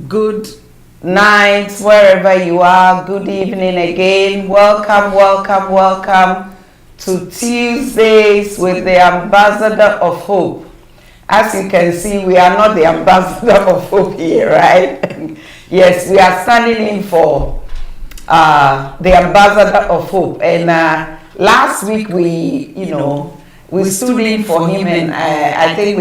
good night, wherever you are. Good evening again. Welcome to Tuesdays with the Ambassador of Hope. As you can see, we are not the Ambassador of Hope here, right? Yes, we are standing in for the Ambassador of Hope. And last week we stood in for him, and I think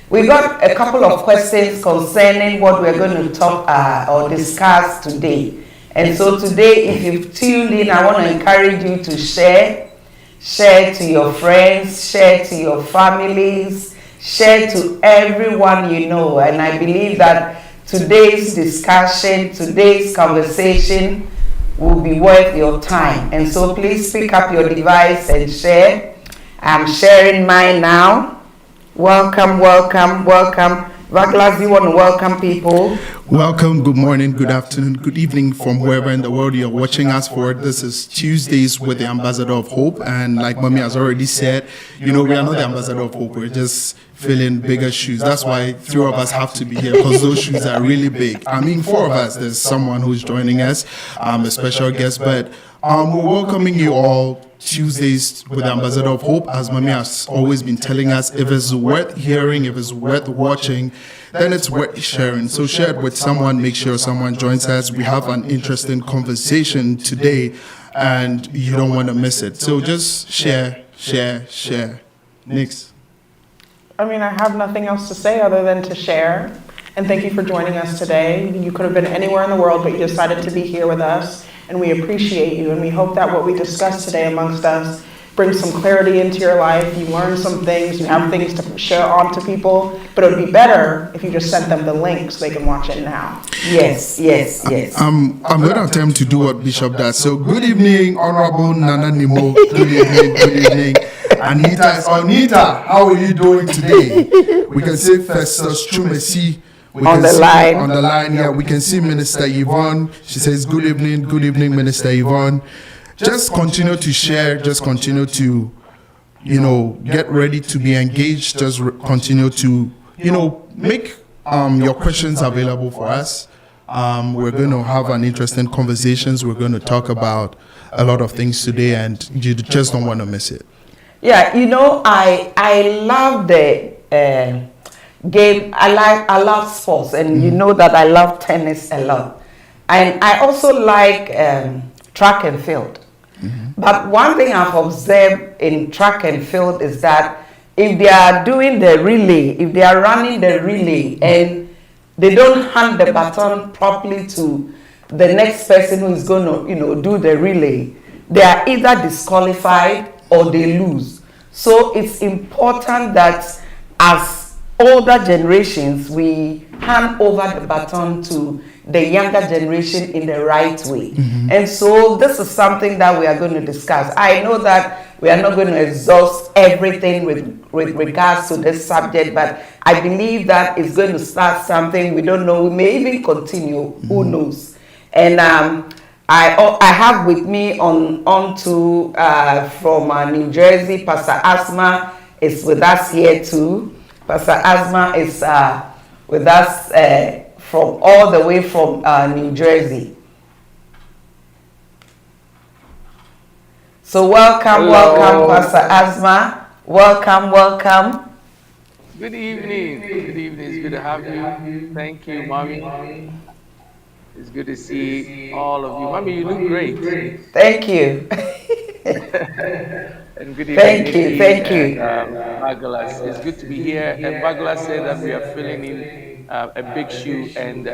we got a couple of questions concerning what we're going to talk or discuss today. And so today, if you've tuned in, I want to encourage you to share to your friends, share to your families, share to everyone you know. And I believe that today's discussion, today's conversation will be worth your time. And so please pick up your device and share. I'm sharing mine now. Welcome. Douglas, you want to welcome people? Welcome, good morning, good afternoon, good evening from wherever in the world you're watching us for. This is Tuesdays with the Ambassador of Hope. And like Mommy has already said, we are not the Ambassador of Hope. We're just filling bigger shoes. That's why three of us have to be here, because those shoes are really big. I mean, four of us. There's someone who's joining us, a special guest. But we're welcoming you all Tuesdays with the Ambassador of Hope. As Mommy has always been telling us, if it's worth hearing, if it's worth watching, then it's worth sharing. So share it with someone, make sure someone joins us. We have an interesting conversation today, and you don't want to miss it. So just share. Next. I mean, I have nothing else to say other than to share. And thank you for joining us today. You could have been anywhere in the world, but you decided to be here with us. And we appreciate you. And we hope that what we discuss today amongst us brings some clarity into your life. You learn some things. You have things to share on to people. But it would be better if you just sent them the link so they can watch it now. Yes. I'm going to attempt to do what Bishop does. So good evening, Honorable Nana Nimo. Good evening. Anita, how are you doing today? We can say Festus Chumesi. On the line, yeah. We can see Minister Yvonne. She says, good evening, Minister Yvonne. Just continue to share. Just continue to, get ready to be engaged. Just continue to, make your questions available for us. We're going to have an interesting conversations. We're going to talk about a lot of things today, and you just don't want to miss it. Yeah, I love the game. I love sports, and you know that I love tennis a lot, and I also like track and field. But one thing I've observed in track and field is that if they are doing the relay, if they are running the relay and they don't hand the baton properly to the next person who is going to do the relay, they are either disqualified or they lose. So it's important that as older generations, we hand over the baton to the younger generation in the right way. And so this is something that we are going to discuss. I know that we are not going to exhaust everything with regards to this subject, but I believe that it's going to start something. We don't know. We may even continue. Who knows? And I have with me from New Jersey, Pastor Asma is with us here too. Pastor Asma is with us from all the way from New Jersey. So welcome, Pastor Asma. Welcome. Good evening. It's good to have you. Thank you, Mommy. It's good to see all of you. Mommy, you look great. Thank you. And good evening. Thank you. Baglas. It's good to be here. And Baglas said that we are filling in a big shoe, and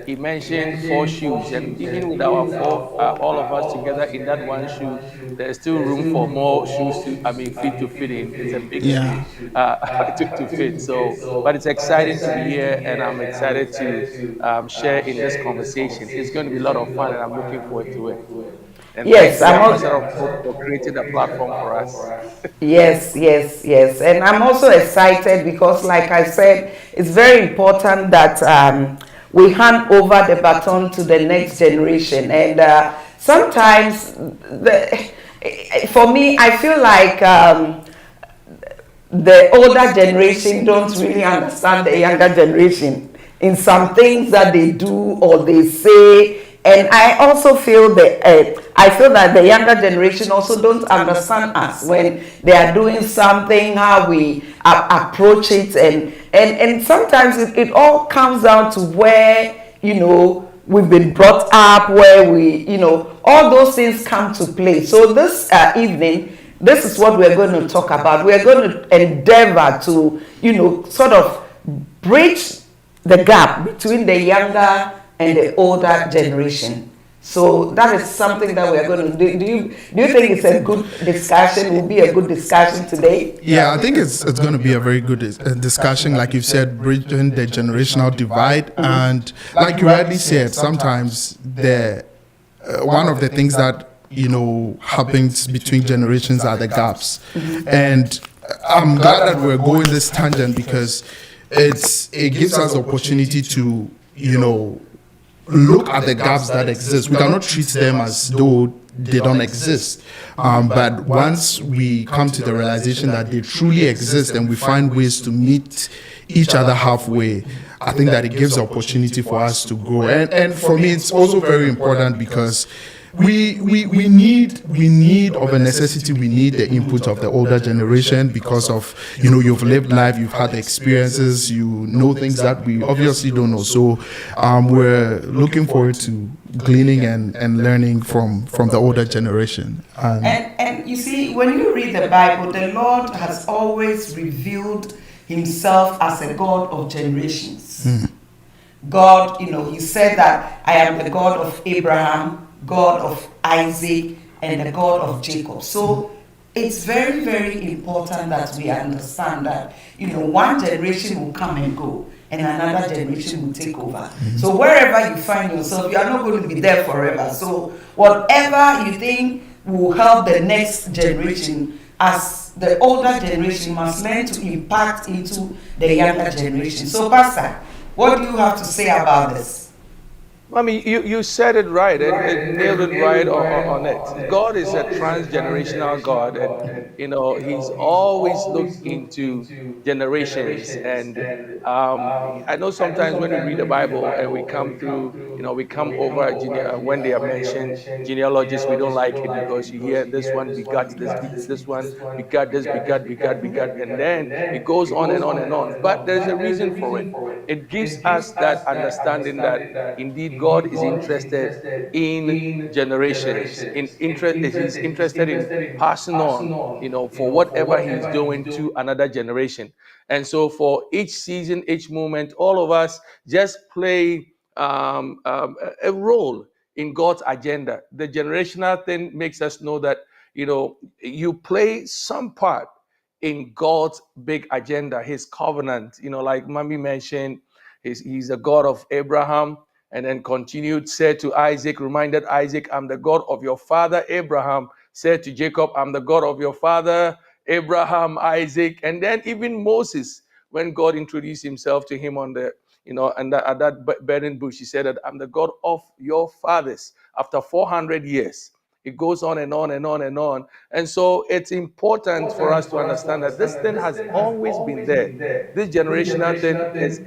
he mentioned 4 shoes. And even with our 4, all of us together in that one shoe, there's still room for more shoes feet to fit in. It's a big shoe to fit. So, but it's exciting to be here, and I'm excited to share in this conversation. It's going to be a lot of fun, and I'm looking forward to it. And yes, I'm also for creating a platform for us. Yes. And I'm also excited because, like I said, it's very important that we hand over the baton to the next generation. And sometimes, for me, I feel like the older generation don't really understand the younger generation. in some things that they do or they say. And I also feel that I feel that the younger generation also don't understand us when they are doing something, how we approach it, and sometimes it all comes down to where, we've been brought up, where we, all those things come to play. So this evening, this is what we're going to talk about. We're going to endeavor to, sort of bridge the gap between the younger and the older generation. So that is something that we're going to do. Do you think it's a good discussion? Will be a good discussion today? Yeah, I think it's going to be a very good discussion, like you said, bridging the generational divide. And like you rightly said, sometimes the one of the things that happens between generations are the gaps. And I'm glad that we're going this tangent because it gives us the opportunity to look at the gaps that exist. We cannot treat them as though they don't exist. But once we come to the realization that they truly exist and we find ways to meet each other halfway, I think that it gives the opportunity for us to grow. And for me, it's also very important because we need of a necessity, we need the input of the older generation because of, you've lived life, you've had experiences, you know things that we obviously don't know. So we're looking forward to gleaning and learning from the older generation. And you see, when you read the Bible, the Lord has always revealed himself as a God of generations. God, he said that I am the God of Abraham, God of Isaac, and the God of Jacob. So it's very, very important that we understand that, one generation will come and go and another generation will take over. So wherever you find yourself, you are not going to be there forever. So whatever you think will help the next generation, as the older generation must learn to impact into the younger generation. So Pastor, what do you have to say about this? Mommy, you said it right and nailed it right on it. God is a transgenerational God, and He's always looked into generations. And I know sometimes when we read the Bible and we come through, we come over when they are mentioned genealogies, we don't like it because you hear this one begat this one begat this, begat, and then it goes on and on and on. But there's a reason for it. It gives us that understanding that indeed God is interested in generations. He's interested in passing on, for whatever He's doing to another generation. And so for each season, each moment, all of us just play a role in God's agenda. The generational thing makes us know that you play some part in God's big agenda, His covenant. Like Mami mentioned, he's a God of Abraham, and then continued, said to Isaac, reminded Isaac, I'm the God of your father Abraham. Said to Jacob, I'm the God of your father Abraham, Isaac. And then even Moses, when God introduced himself to him on the, at that burning bush, he said that I'm the God of your fathers. After 400 years, it goes on and on and on and on. And so it's important for us to understand that this thing has always been there. This generational thing is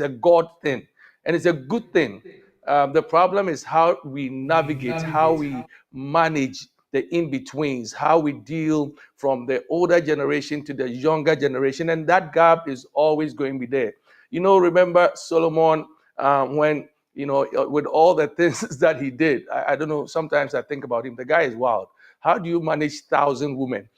a God thing, and it's a good thing. The problem is how we navigate, how we manage the in-betweens, how we deal from the older generation to the younger generation, and that gap is always going to be there. Remember Solomon, when with all the things that he did. I don't know, sometimes I think about him. The guy is wild. How do you manage 1,000 women?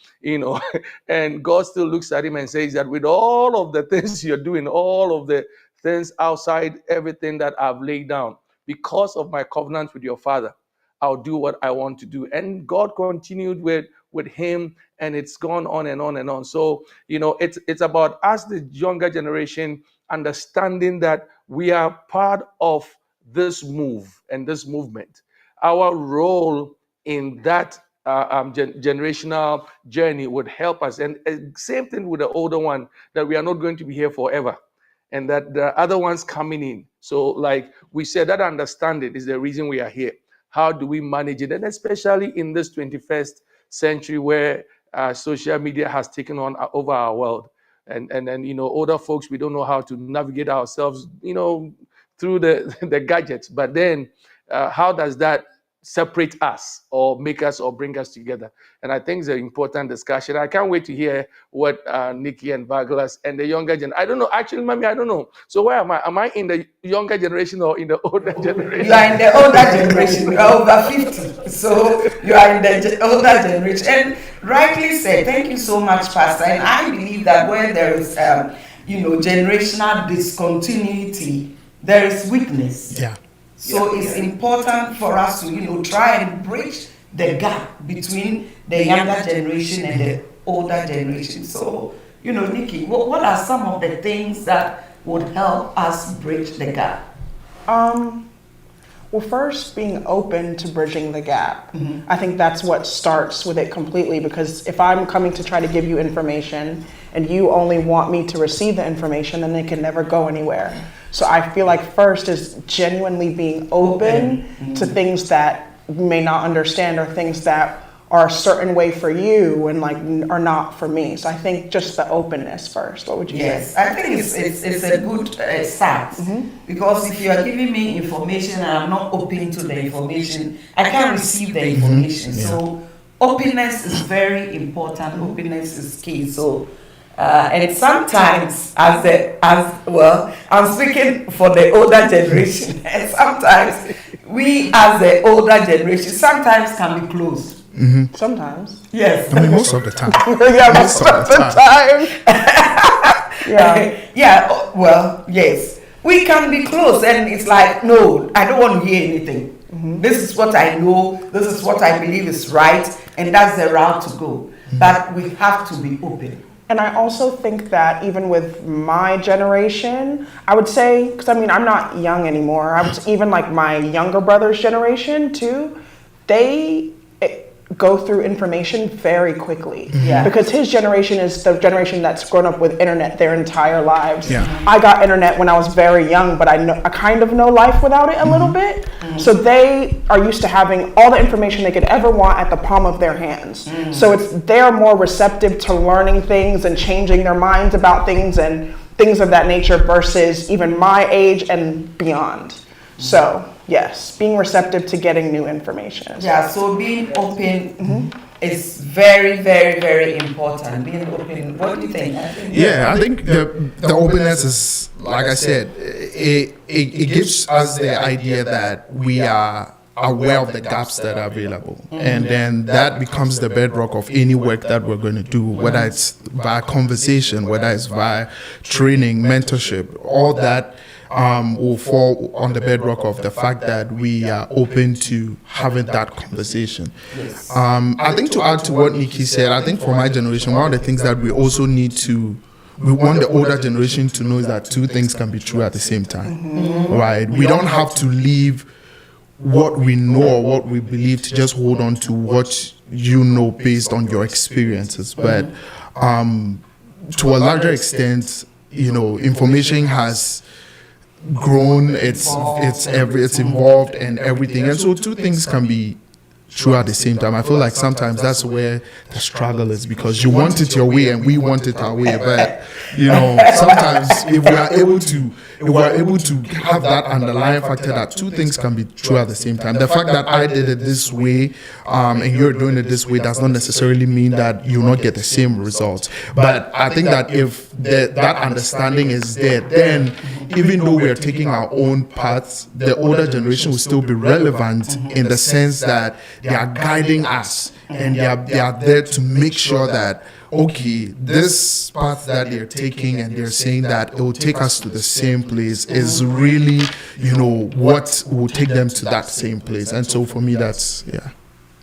And God still looks at him and says that with all of the things you're doing, all of the things outside everything that I've laid down, because of my covenant with your father, I'll do what I want to do. And God continued with him, and it's gone on and on and on. So, it's about us, the younger generation, understanding that we are part of this move and this movement. Our role in that generational journey would help us. And same thing with the older one, that we are not going to be here forever, and that there are other ones coming in. So like we said, that understanding is the reason we are here. How do we manage it? And especially in this 21st century where social media has taken on over our world. and then, older folks, we don't know how to navigate ourselves, through the gadgets. But then how does that separate us or make us or bring us together? And I think it's an important discussion. I can't wait to hear what Nikki and Douglas and the younger generation. I don't know. Actually, Mami, I don't know. So where am I? Am I in the younger generation or in the older generation? You are in the older generation. You are over 50. So you are in the older generation. And rightly said, thank you so much, Pastor. And I believe that where there is, generational discontinuity, there is weakness. Yeah. So it's important for us to, try and bridge the gap between the younger generation and the older generation. So, Nikki, what are some of the things that would help us bridge the gap? Well, first, being open to bridging the gap. I think that's what starts with it completely, because if I'm coming to try to give you information and you only want me to receive the information, then it can never go anywhere. So I feel like first is genuinely being open to things that you may not understand or things that are a certain way for you and are not for me. So I think just the openness first. What would you say? Yes, I think it's a good start, because if you are giving me information and I'm not open to the information, I can't receive the information. So openness is very important. Openness is key. So and sometimes, I'm speaking for the older generation, and sometimes we as the older generation sometimes can be closed. Sometimes. Yes. I mean, most of the time. Yeah, most of the time. Yeah. Yeah, well, yes. We can be close, and it's like, no, I don't want to hear anything. This is what I know, this is what I believe is right, and that's the route to go. But we have to be open. And I also think that even with my generation, I would say, because I'm not young anymore, I was even my younger brother's generation too, they go through information very quickly. Yeah. Because his generation is the generation that's grown up with internet their entire lives. Yeah. I got internet when I was very young, but I kind of know life without it a little bit. So they are used to having all the information they could ever want at the palm of their hands. So they're more receptive to learning things and changing their minds about things and things of that nature versus even my age and beyond. So yes, being receptive to getting new information. Yeah, so being open is very, very, very important. Being open. What do you think? Yeah, I think the openness is, like I said, it gives us the idea that we are aware of the gaps that are available. And then that becomes the bedrock of any work that we're going to do, whether it's via conversation, whether it's via training, mentorship, all that will fall on the bedrock of the fact that we are open to having that conversation. Yes. I think to add to what Nikki said, I think for my generation, one of the things that we also need to, we want the older generation to know is that two things can be true at the same time, right? We don't have to leave what we know or what we believe to just hold on to what you know based on your experiences. But to a larger extent, information has grown, it's involved and everything, and so two things can be true at the same time. I feel like sometimes that's where the struggle is, because you want it your way and we want it our way, but sometimes if we are able to have that underlying factor that two things can be true at the same time, the fact that I did it this way and you're doing it this way does not necessarily mean that you'll not get the same results. But I think that if that understanding is there, then even though we're taking our own paths, the older generation will still be relevant in the sense that they are guiding us and they are there to make sure that, okay, this path that they're taking and they're saying that it will take us to the same place is really, what will take them to that same place. And so for me, that's,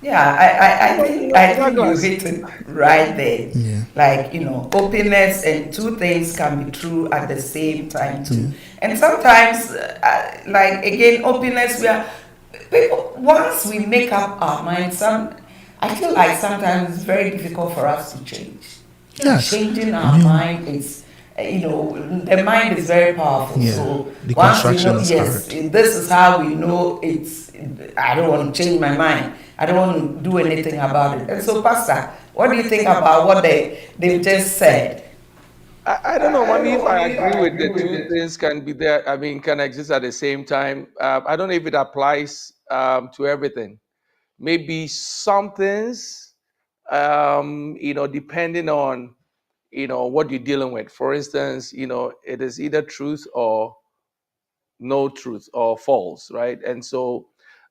Yeah, I think you hit it right there. Yeah. Openness and two things can be true at the same time too. Yeah. And sometimes, again, openness, once we make up our minds, I feel like sometimes it's very difficult for us to change. Yes. Changing our mind is, the mind is very powerful. Yeah. So the once we construction know, is yes, hard. this is how we know I don't want to change my mind. I don't want to do anything about it. And so, Pastor, what do you think about what they've just said? I don't know, mommy, if I agree with the two things can be there, I mean, can exist at the same time. I don't know if it applies to everything. Maybe some things, depending on, what you're dealing with. For instance, it is either truth or no truth or false, right? And so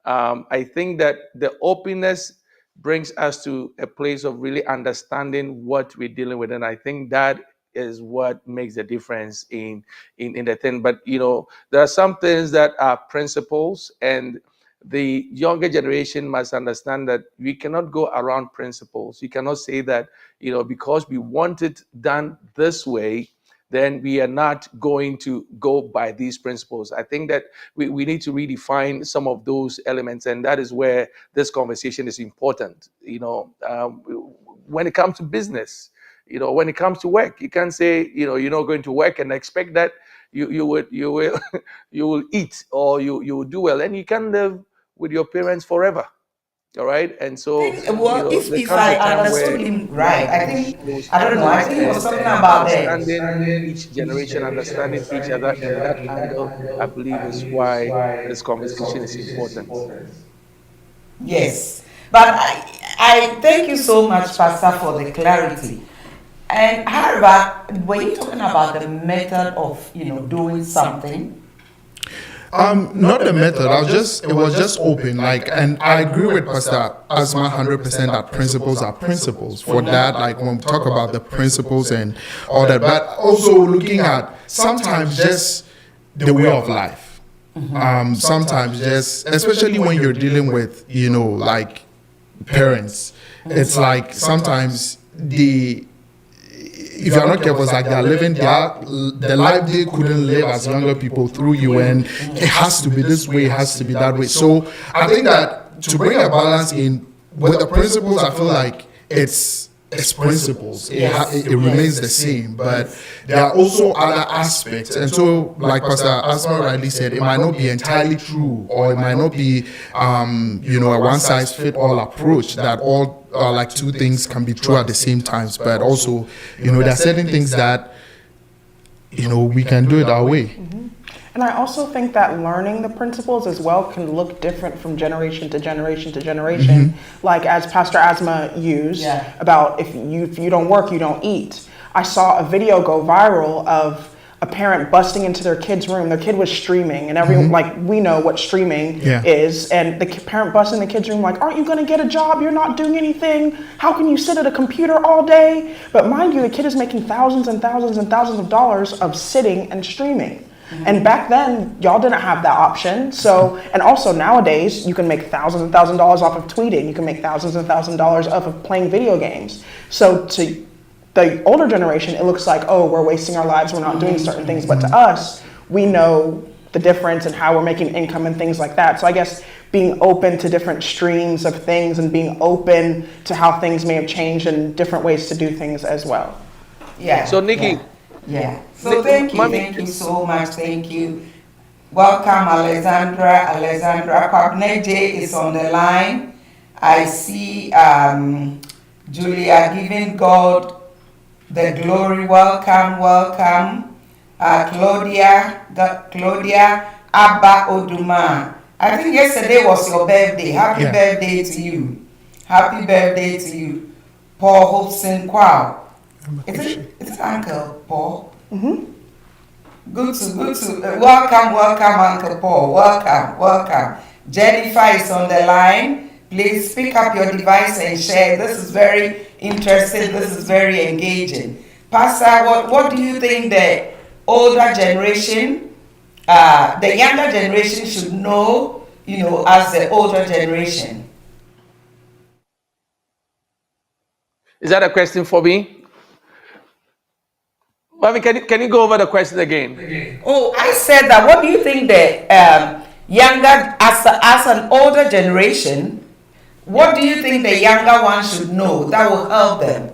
I think that the openness brings us to a place of really understanding what we're dealing with, and I think that is what makes the difference in the thing. But there are some things that are principles, and the younger generation must understand that we cannot go around principles. You cannot say that because we want it done this way, then we are not going to go by these principles. I think that we need to redefine some of those elements, and that is where this conversation is important. When it comes to business, when it comes to work, you can't say you're not going to work and expect that you will you will eat or you will do well, and you can live with your parents forever. All right, and so Well, there if comes I a time where understood him we right, have I to reach think, those I don't know, I angles think it was and something about understanding each generation, understanding each other, and that angle, I believe, is why this conversation is important. yes. But I thank you so much, Pastor, for the clarity. And however, were you talking about the method of, doing something? Not the method. It was just open. Like, and I agree with Pastor Asma 100% that principles are principles. For that, like when we talk about the principles and all that, but also looking at sometimes just the way of life. Sometimes just, especially when you're dealing with, like parents, it's like sometimes if you're not careful, it's like they're living the life they couldn't live as younger people through you, and it has to be this way, it has to be that way. So I think that to bring a balance in with the principles, I feel like it's principles. It remains the same, but there are also other aspects. And so, like Pastor Asma rightly said, it might not be entirely true, or it might not be, a one size fit all approach that all like two things can be true at the same times. But also, there are certain things that we can do it our way. And I also think that learning the principles as well can look different from generation to generation to generation. Like as Pastor Asma used about if you don't work, you don't eat. I saw a video go viral of a parent busting into their kid's room. Their kid was streaming, and everyone like we know what streaming is. And the parent busting in the kid's room like, "Aren't you going to get a job? You're not doing anything. How can you sit at a computer all day?" But mind you, the kid is making thousands and thousands and thousands of dollars of sitting and streaming. And back then, y'all didn't have that option. So, and also nowadays, you can make thousands and thousands of dollars off of tweeting. You can make thousands and thousands of dollars off of playing video games. So to the older generation, it looks like, oh, we're wasting our lives, we're not doing certain things. But to us, we know the difference and how we're making income and things like that. So I guess being open to different streams of things and being open to how things may have changed and different ways to do things as well. Yeah. So Nikki, So thank you so much. Thank you. Welcome, Alexandra. Alexandra Kwabneje is on the line. I see Julia giving God the glory. Welcome, welcome. Claudia Abba Oduma. I think yesterday was your birthday. Happy birthday to you. Happy birthday to you. Paul Hobson Kwao. Is it Uncle Paul? Good to welcome Uncle Paul. Welcome. Jennifer is on the line. Please pick up your device and share. This is very interesting. This is very engaging. Pastor, what do you think the older generation, the younger generation should know, as the older generation? is that a question for me? Mommy, can you go over the question again? Oh, I said that. What do you think the younger, as an older generation, what do you think the younger ones should know that will help them?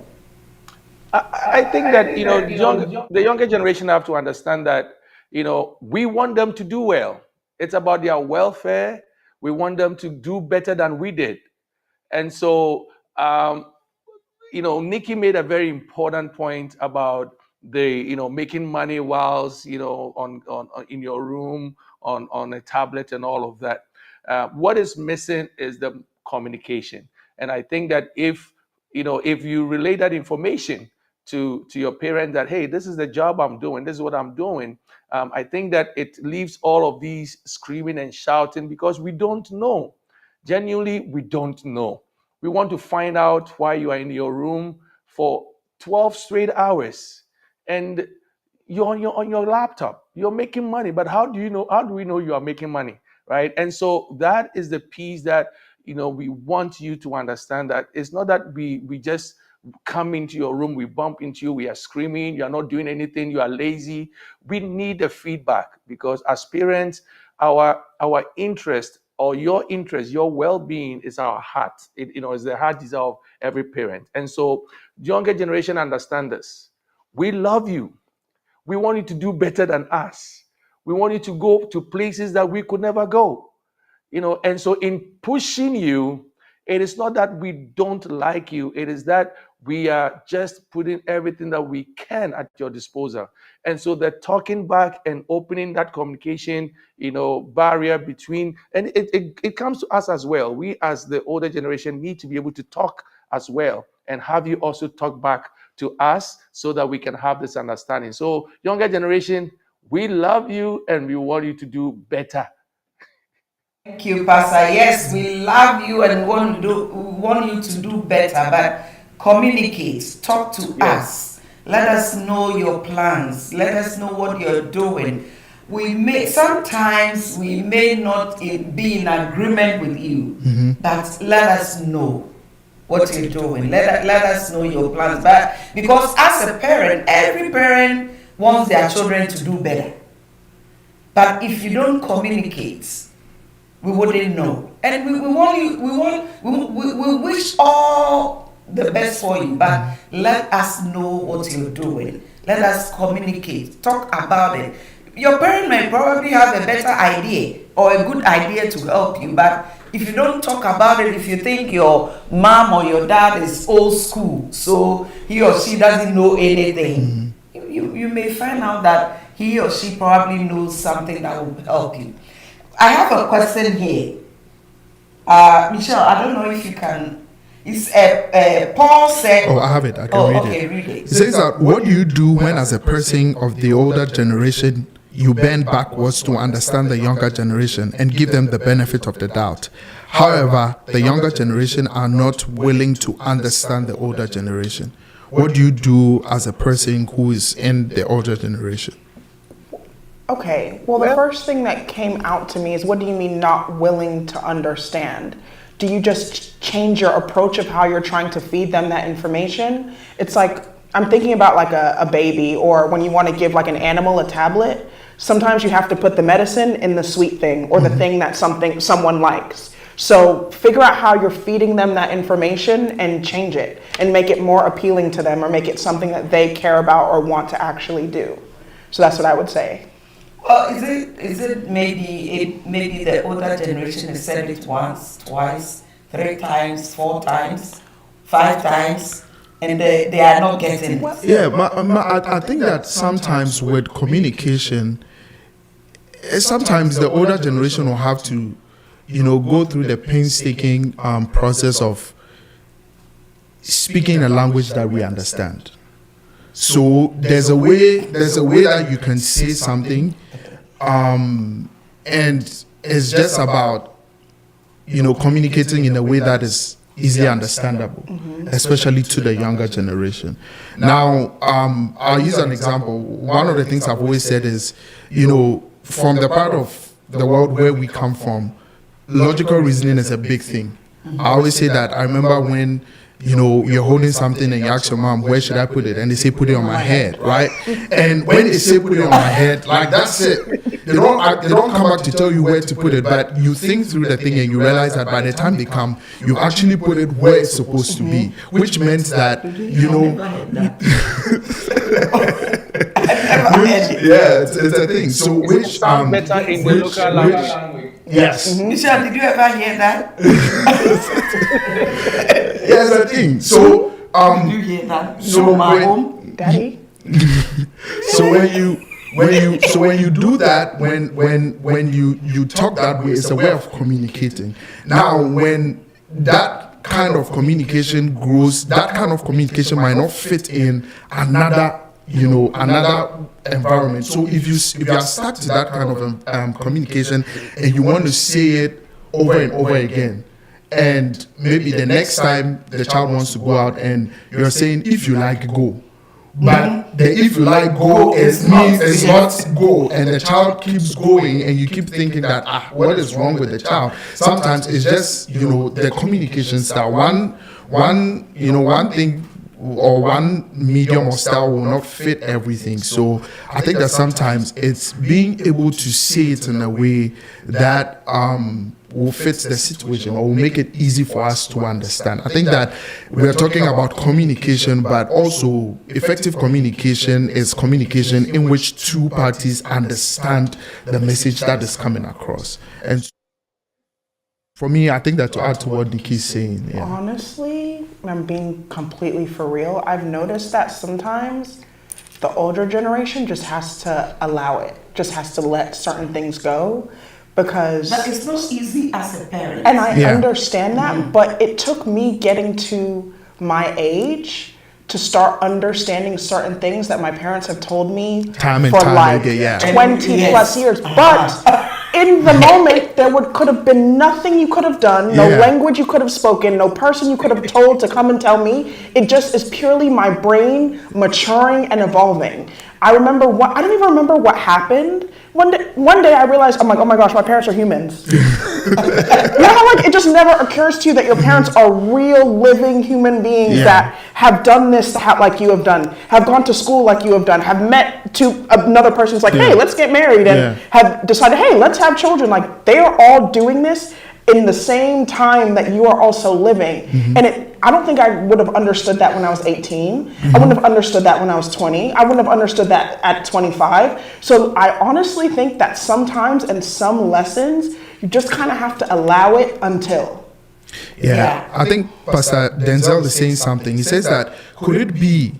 I think that the younger generation have to understand that we want them to do well. It's about their welfare. We want them to do better than we did, and so Nikki made a very important point about making money whilst, on in your room, on a tablet and all of that. What is missing is the communication. And I think that if you relay that information to your parent that, hey, this is the job I'm doing, this is what I'm doing, I think that it leaves all of these screaming and shouting because we don't know. Genuinely, we don't know. We want to find out why you are in your room for 12 straight hours and you're on your laptop. You're making money, but how do we know you are making money, right? And so that is the piece that we want you to understand, that it's not that we just come into your room, we bump into you, we are screaming, you are not doing anything, you are lazy. We need the feedback, because as parents, our interest, or your interest, your well-being is our heart. It is the heart desire of every parent. And so the younger generation understand this. We love you. We want you to do better than us. We want you to go to places that we could never go. And so in pushing you, it is not that we don't like you, it is that we are just putting everything that we can at your disposal. And so the talking back and opening that communication, barrier between, and it comes to us as well. We as the older generation need to be able to talk as well, and have you also talk back to us so that we can have this understanding. So younger generation, we love you and we want you to do better. Thank you, Pastor. Yes, we love you and we want you to do better, but communicate, talk to us. Let us know your plans. Let us know what you're doing. Sometimes we may not be in agreement with you, but let us know what you're doing. Let us know your plans. But because as a parent, every parent wants their children to do better. But if you don't communicate, we wouldn't know. And we wish all the best for you, but let us know what you're doing. Let us communicate, talk about it. Your parent may probably have a better idea or a good idea to help you, but if you don't talk about it, if you think your mom or your dad is old school, so he or she doesn't know anything, you may find out that he or she probably knows something that will help you. I have a question here. Michelle, I don't know if you can. It's Paul said. Oh, I have it. I can read it. It says that, what do you do when, as a person of the older generation, you bend backwards to understand the younger generation and give them the benefit of the doubt? However, the younger generation are not willing to understand the older generation. What do you do as a person who is in the older generation? Okay, well, the first thing that came out to me is, what do you mean not willing to understand? Do you just change your approach of how you're trying to feed them that information? It's like, I'm thinking about like a baby, or when you want to give like an animal a tablet, sometimes you have to put the medicine in the sweet thing, or the thing that someone likes. So figure out how you're feeding them that information and change it and make it more appealing to them, or make it something that they care about or want to actually do. So that's what I would say. Well, is it maybe the older generation has said it once, twice, 3 times, 4 times, 5 times, and they are not getting it? Yeah, I think that sometimes with communication, sometimes the older generation will have to, go through the painstaking process of speaking a language that we understand. So there's a way that you can say something, and it's just about communicating in a way that is easily understandable, especially to the younger generation. Now, I'll use an example. One of the things I've always said is, from the part of the world where we come from, logical reasoning is a big thing. I always say that. I remember when you're holding something and you ask your mom, where should I put it? And they say, put it on my head, right? And when they say put it on my head, like, that's it. They don't come back to tell you where to put it, but you think through the thing and you realize that by the time they come, you actually put it where it's supposed to be, which meant that, yeah, it's a thing. So which better in the local language. Yes. Michelle, did you ever hear that? Yes, the thing. So did you hear that? So my home, Daddy? So when you do that, when you talk that way, it's a way of communicating. Now, when that kind of communication grows, that kind of communication might not fit in another environment. So if you are stuck to that kind of communication and you want to say it over and over again, and maybe the next time the child wants to go out and you're saying, if you like, go. But the if you like go is not go, and the child keeps going, and you keep thinking that what is wrong with the child? Sometimes it's just the communication style. One thing or one medium or style will not fit everything. So I think that sometimes it's being able to say it in a way that will fit the situation or will make it easy for us to understand. I think that we're talking about communication, but also effective communication is communication in which two parties understand the message that is coming across. And for me, I think that to add to what Nikki's saying, honestly, I'm being completely for real, I've noticed that sometimes the older generation just has to allow it, just has to let certain things go. Because but it's not easy as a parent. And I understand that, but it took me getting to my age to start understanding certain things that my parents have told me for like 20 plus years. But in the moment, there could have been nothing you could have done, no language you could have spoken, no person you could have told to come and tell me. It just is purely my brain maturing and evolving. I don't even remember what happened. One day I realized, I'm like, oh my gosh, my parents are humans. You know how like it just never occurs to you that your parents are real living human beings that have done this like you have done, have gone to school like you have done, have met to another person's like, hey, let's get married, and have decided, hey, let's have children. Like they are all doing this in the same time that you are also living. And I don't think I would have understood that when I was 18. I wouldn't have understood that when I was 20. I wouldn't have understood that at 25. So I honestly think that sometimes in some lessons, you just kind of have to allow it until. I think Pastor Denzel is saying something. He says that, could it be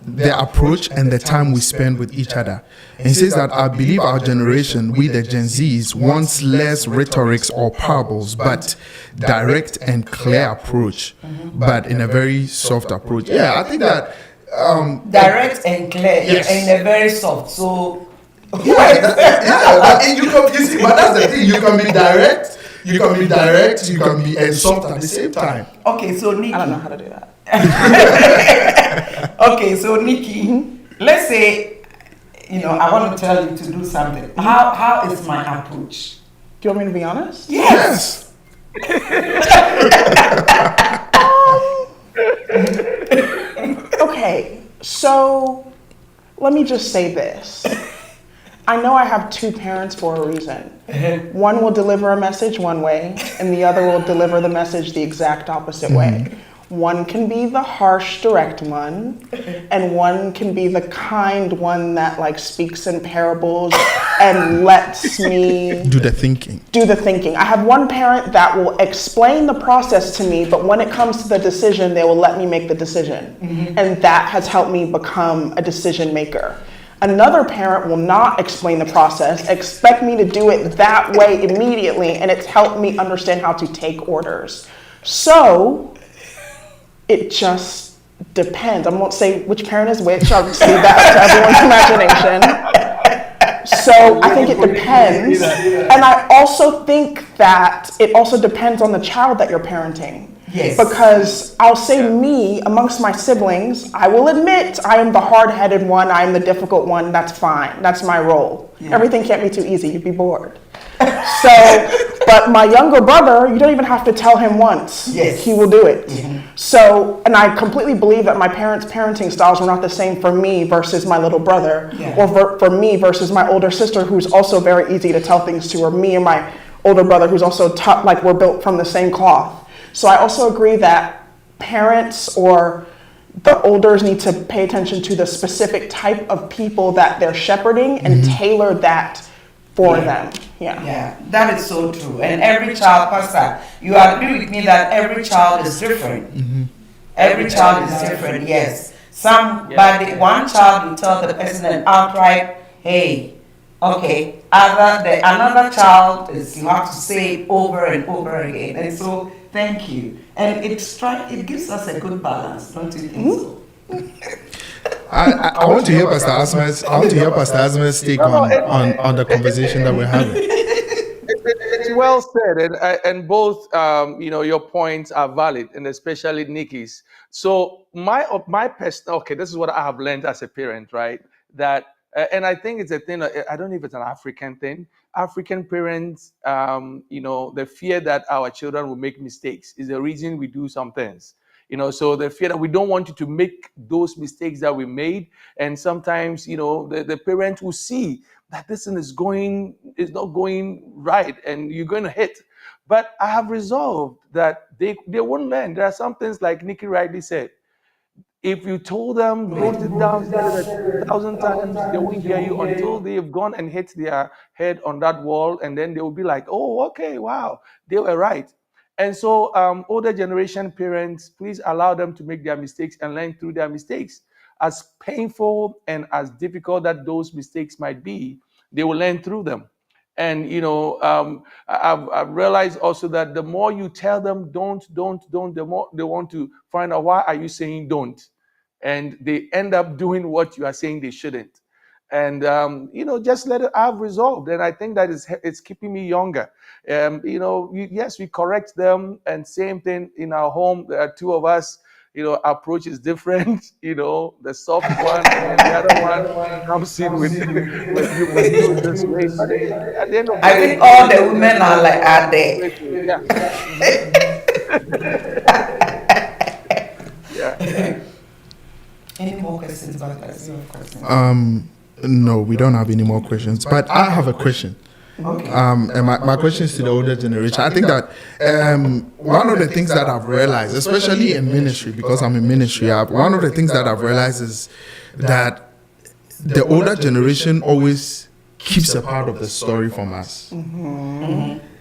the approach and the time we spend with each other? And he says that I believe our generation, we the Gen Zs, wants less rhetorics or parables, but direct and clear approach, but in a very soft approach. I think that direct and clear and a very soft. So but that's the thing. You can be direct, you can be soft at the same time. Okay, so Nikki, I don't know how to do that. Okay, so Nikki, let's say, I want to tell you to do something. How is my approach? Do you want me to be honest? Yes. Okay, so let me just say this. I know I have two parents for a reason. One will deliver a message one way, and the other will deliver the message the exact opposite way. One can be the harsh, direct one, and one can be the kind one that like speaks in parables and lets me do the thinking. I have one parent that will explain the process to me, but when it comes to the decision, they will let me make the decision. And that has helped me become a decision maker. Another parent will not explain the process, expect me to do it that way immediately, and it's helped me understand how to take orders. So it just depends. I won't say which parent is which. I'll just leave that to everyone's imagination. So I think it depends. And I also think that it also depends on the child that you're parenting. Yes. Because I'll say me, amongst my siblings, I will admit I am the hard-headed one, I am the difficult one, that's fine. That's my role. Everything can't be too easy, you'd be bored. So, but my younger brother, you don't even have to tell him once. Yes. He will do it. So, and I completely believe that my parents' parenting styles were not the same for me versus my little brother, or for me versus my older sister, who's also very easy to tell things to, or me and my older brother, who's also tough, like we're built from the same cloth. So I also agree that parents or the elders need to pay attention to the specific type of people that they're shepherding and tailor that for them. Yeah, that is so true. And every child, Pastor, you agree with me that every child is different. Every child is different, yes. Somebody, one child, you tell the person and outright, hey, okay. Another child is you have to say it over and over again. And so, thank you. And it gives us a good balance, don't you think so? I want to hear Pastor Asma's take on the conversation that we're having. It's well said, and both your points are valid, and especially Nikki's. So my personal, okay, this is what I have learned as a parent, right? That and I think it's a thing. I don't know if it's an African thing. African parents, the fear that our children will make mistakes is the reason we do some things. So the fear that we don't want you to make those mistakes that we made, and sometimes the parent will see that this thing is not going right, and you're going to hit. But I have resolved that they won't learn. There are some things, like Nikki rightly said. If you told them, wrote it down, said it 1,000 times, they won't hear you until they've gone and hit their head on that wall, and then they will be like, oh, okay, wow, they were right. And so older generation parents, please allow them to make their mistakes and learn through their mistakes. As painful and as difficult that those mistakes might be, they will learn through them. And I've realized also that the more you tell them don't, the more they want to find out, why are you saying don't? And they end up doing what you are saying they shouldn't. And just let it have resolved. And I think that it's keeping me younger. Yes, we correct them, and same thing in our home. There are two of us. Approach is different. The soft one, and the other one comes in with you must do it this way. But at the end of the day, I think all the women are there. Yeah. Yeah. Any more questions about that? No, we don't have any more questions. But I have a question. Okay. And my question is to the older generation. I think that one of the things that I've realized, especially in ministry, because I'm in ministry, one of the things that I've realized is that the older generation always keeps a part of the story from us.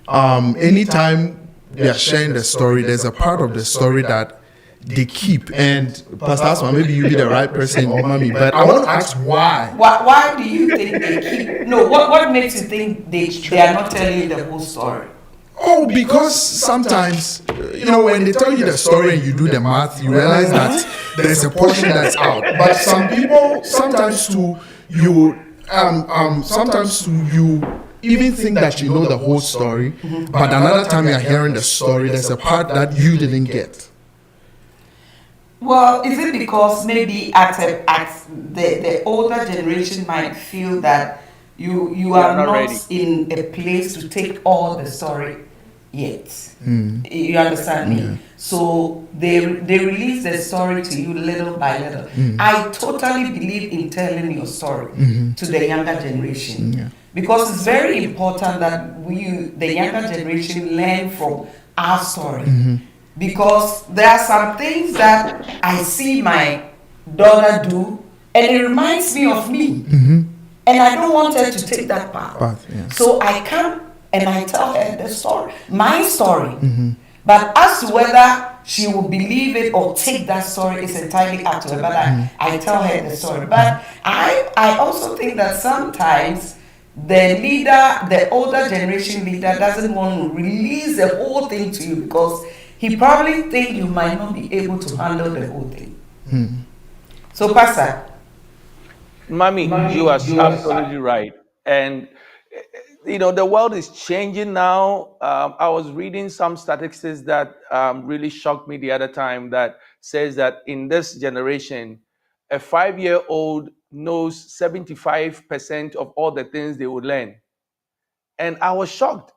Anytime they are sharing the story, there's a part of the story that they keep. And Pastor Asma, maybe you be the right person, or mommy, but I want to ask why. Why do you think they keep? No, what makes you think they are not telling you the whole story? Oh, because sometimes, when they tell you the story and you do the math, you realize that there's a portion that's out. But some people, sometimes you even think that you know the whole story, but another time you're hearing the story, there's a part that you didn't get. Well, is it because maybe at the older generation might feel that you are not ready in a place to take all the story yet? You understand me? Yeah. So they release the story to you little by little. I totally believe in telling your story to the younger generation, because it's very important that the younger generation, learn from our story. Because there are some things that I see my daughter do, and it reminds me of me. And I don't want her to take that path. So I come and I tell her the story, my story. But as to whether she will believe it or take that story is entirely up to her. But I tell her the story. But I also think that sometimes the older generation leader doesn't want to release the whole thing to you, because he probably thinks you might not be able to handle the whole thing. So, Pastor. Mommy, you are absolutely right. And, the world is changing now. I was reading some statistics that really shocked me the other time, that says that in this generation, a 5-year-old knows 75% of all the things they would learn. And I was shocked.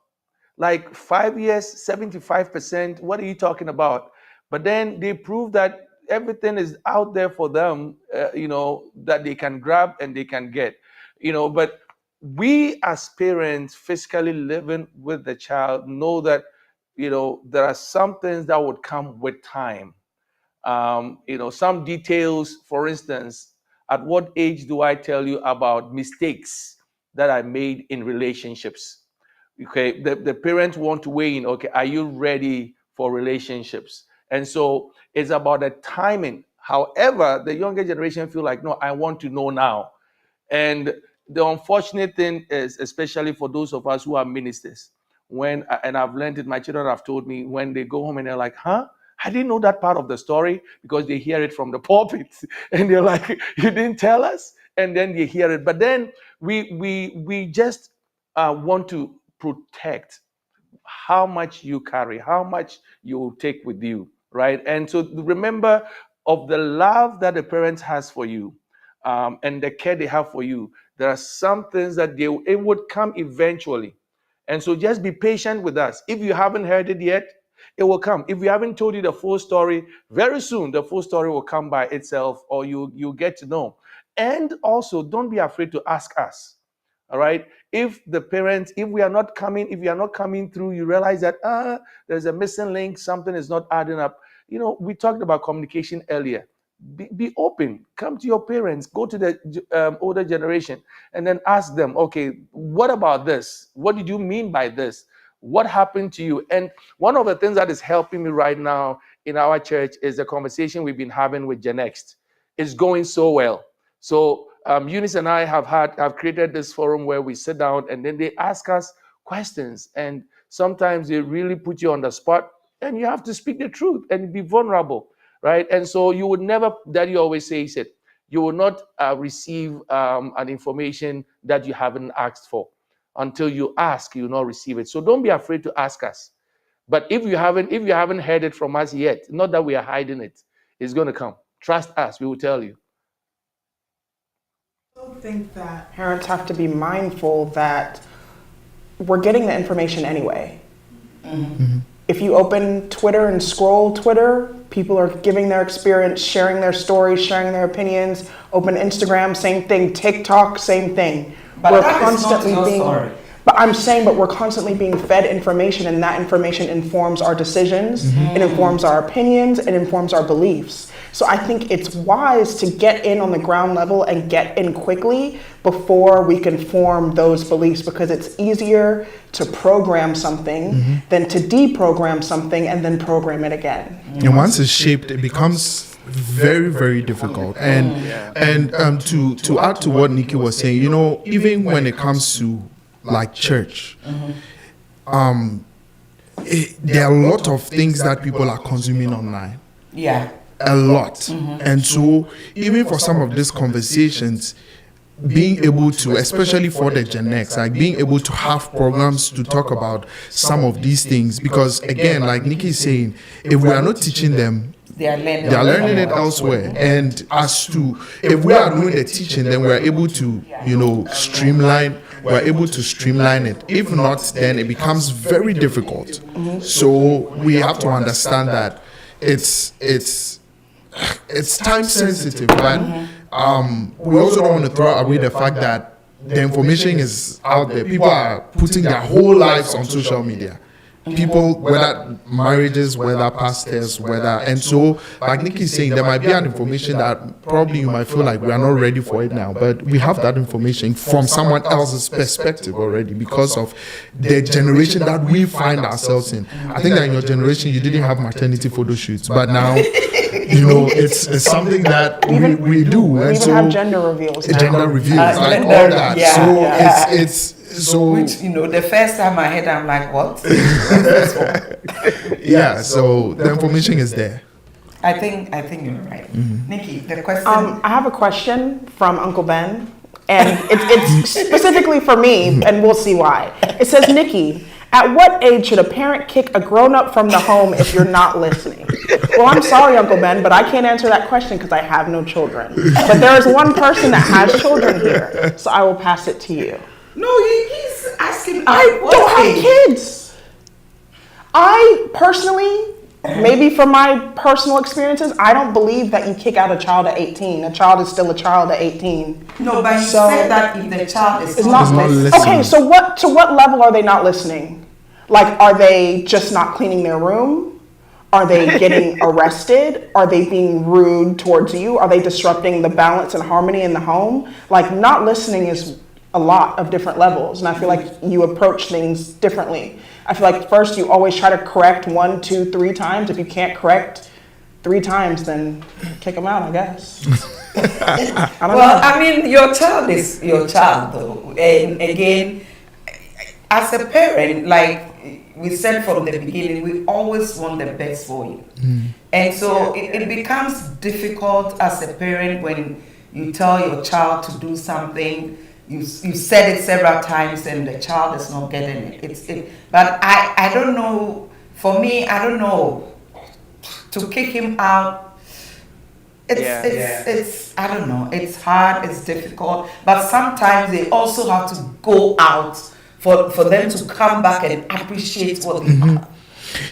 Like 5 years, 75%, what are you talking about? But then they prove that everything is out there for them, that they can grab and they can get. But we as parents physically living with the child know that, there are some things that would come with time. Some details, for instance, at what age do I tell you about mistakes that I made in relationships? Okay, the parents want to weigh in, okay, are you ready for relationships? And so it's about the timing. However, the younger generation feel like, no, I want to know now. And the unfortunate thing is, especially for those of us who are ministers, and I've learned it, my children have told me, when they go home and they're like, huh? I didn't know that part of the story, because they hear it from the pulpit. And they're like, you didn't tell us? And then they hear it. But then we just want to protect how much you carry, how much you take with you, right? And so remember of the love that the parents has for you, and the care they have for you. There are some things that it would come eventually. And so just be patient with us. If you haven't heard it yet, it will come. If we haven't told you the full story, very soon the full story will come by itself, or you get to know. And also, don't be afraid to ask us. All right. If we are not coming through, you realize that there's a missing link, something is not adding up. We talked about communication earlier. Be open. Come to your parents. Go to the older generation, and then ask them, okay, what about this? What did you mean by this? What happened to you? And one of the things that is helping me right now in our church is the conversation we've been having with Gen Next. It's going so well. So Eunice and I have created this forum where we sit down and then they ask us questions, and sometimes they really put you on the spot, and you have to speak the truth and be vulnerable, right? And so you would never, Daddy always says it, you will not receive an information that you haven't asked for. Until you ask, you will not receive it. So don't be afraid to ask us. But if you haven't heard it from us yet, not that we are hiding it, it's going to come. Trust us, we will tell you. I think that parents have to be mindful that we're getting the information anyway. Mm-hmm. If you open Twitter and scroll Twitter, people are giving their experience, sharing their stories, sharing their opinions. Open Instagram, same thing. TikTok, same thing. But we're constantly we're constantly being fed information, and that information informs our decisions, mm-hmm. It informs our opinions, it informs our beliefs. So I think it's wise to get in on the ground level and get in quickly before we can form those beliefs, because it's easier to program something mm-hmm. than to deprogram something and then program it again. And once it's shaped, it becomes very, very difficult. And to add to what Nikki was saying, even when it comes to like church, mm-hmm. There are a lot of things that people are consuming online. Yeah. A lot. Mm-hmm. And so even for some of these conversations, being able to, especially for the Gen X, like being able to have programs to talk about some of these things, because again, like Nikki is saying, if we are not teaching them, they are learning it elsewhere. And as to, if we are doing the teaching, then we are able to, streamline. We are able to streamline it. If not, then it becomes very difficult. Mm-hmm. So we have to understand that it's time sensitive, but we also don't want to throw away the fact that the information is out there. People are putting their whole lives on social media. People, whether marriages, whether pastors, and so, like Nikki is saying, there might be an information that probably you might feel like we are not ready for it now, but we have that information from someone else's perspective already because of the generation that we find ourselves in. I think that in your generation, you didn't have maternity photo shoots, but now, it's something that we do. We even have gender reveals now. Gender reveals, like all that. Yeah, it's so, which, the first time I heard, I'm like, what? Yeah, so the information is there. I think you're right. Mm-hmm. Nikki, the question. I have a question from Uncle Ben, and it's specifically for me, and we'll see why. It says, Nikki, at what age should a parent kick a grown-up from the home if you're not listening? Well, I'm sorry, Uncle Ben, but I can't answer that question because I have no children. But there is one person that has children here, so I will pass it to you. No, he's asking. I don't have kids. I personally, maybe from my personal experiences, I don't believe that you kick out a child at 18. A child is still a child at 18. No, but you said that if the child is not listening. Okay, so to what level are they not listening? Like, are they just not cleaning their room? Are they getting arrested? Are they being rude towards you? Are they disrupting the balance and harmony in the home? Like, not listening is a lot of different levels, and I feel like you approach things differently. I feel like first you always try to correct 1, 2, 3 times. If you can't correct 3 times, then kick them out, I guess. I don't Well, know. I mean, your child is your child, though. And again, as a parent, like we said from the beginning, we always want the best for you. And so it becomes difficult as a parent when you tell your child to do something. You said it several times and the child is not getting it. But I don't know. For me, I don't know. To kick him out, it's I don't know. It's hard. It's difficult. But sometimes they also have to go out for them to come back and appreciate what they have.